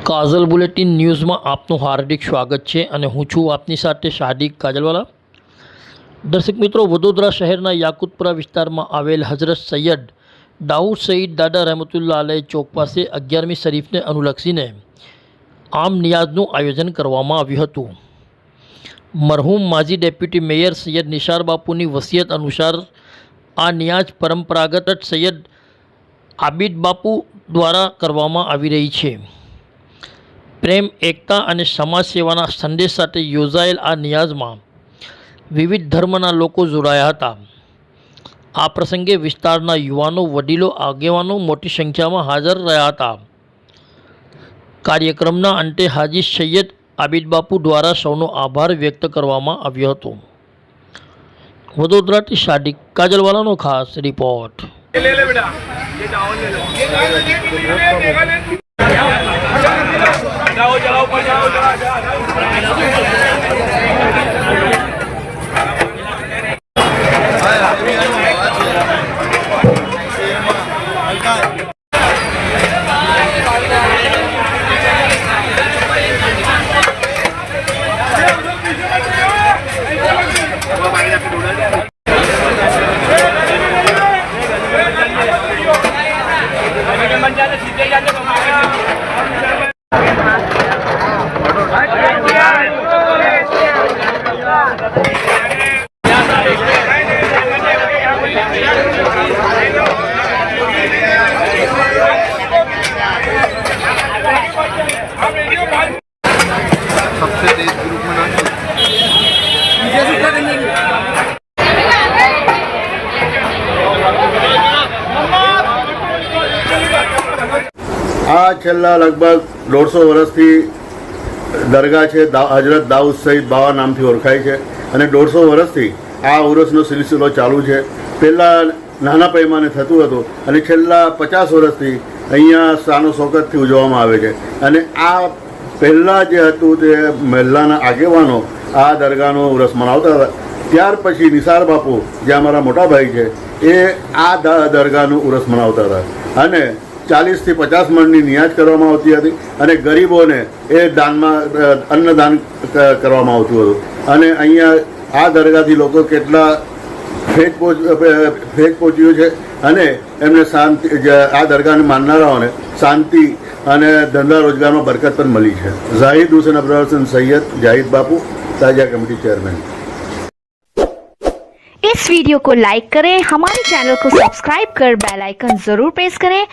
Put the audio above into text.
કાજલ bulletin ન્યૂઝમાં આપનું હાર્દિક સ્વાગત છે અને હું છું આપની સાથે શાદિક કાજલવાલા। દર્શક મિત્રો, વડોદરા શહેરના યાકુતપુરા વિસ્તારમાં આવેલ હઝરત સૈયદ દાઉદ સઈદ દાદા રહેમતુલ્લાહ અલૈહ ચોક પાસે 11મી શરીફને અનુલક્ષીને આમ નિયાઝનું આયોજન કરવામાં આવ્યું હતું। મરહૂમ માજી ડેપ્યુટી મેયર સૈયદ નિસાર બાપુની વસિયત અનુસાર આ નિયાઝ પરંપરાગત સૈયદ આબિદ બાપુ દ્વારા કરવામાં આવી રહી છે। પ્રેમ, એકતા અને સમાજ સેવાના સંદેશ સાથે યોજાયેલ આ નિયાઝમાં વિવિધ ધર્મના લોકો જોડાયા હતા। આ પ્રસંગે વિસ્તારના યુવાનો, વડીલો, આગેવાનો મોટી સંખ્યામાં હાજર રહ્યા હતા। કાર્યક્રમના અંતે હાજી સૈયદ આબિદ બાપુ દ્વારા સૌનો આભાર વ્યક્ત કરવામાં આવ્યો હતો। વડોદરાથી શાદિક કાજલવાલાનો ખાસ રિપોર્ટ। આ છેલ્લા લગભગ 150 વર્ષથી દરગાહ છે હઝરત દાઉદ સઈદ બાવા નામથી ઓળખાય છે અને 150 વર્ષથી આ ઉરસનો સિલસિલો ચાલુ છે। પહેલાં નાના પૈમાને થતું હતું અને છેલ્લા 50 વર્ષથી અહીંયા શાનો શોકતથી ઉજવવામાં આવે છે અને આ પહેલાં જે હતું તે મહેલ્લાના આગેવાનો આ દરગાહનો ઉરસ મનાવતા હતા। ત્યાર પછી નિસાર બાપુ જે અમારા મોટા ભાઈ છે એ આ દરગાહનું ઉરસ મનાવતા હતા અને 40 થી 50 મણની નિયાઝ કરવામાં આવતી હતી અને ગરીબોને એ દાનમાં અન્નદાન કરવામાં આવતું હતું અને અહીંયા આ દરગાહથી લોકો કેટલા ફેજ પહોંચ્યું છે અને એમને શાંતિ, આ દરગાહને માનનારાઓને શાંતિ અને ધંધા રોજગારમાં બરકત પણ મળી છે। જાહિદ હુસૈન અબરાર હસન सैयद जाहिद बापू, ताजा कमेटी चेयरमैन। इस वीडियो को लाइक करें, हमारे चैनल को सब्सक्राइब कर बेल आइकन जरूर प्रेस करें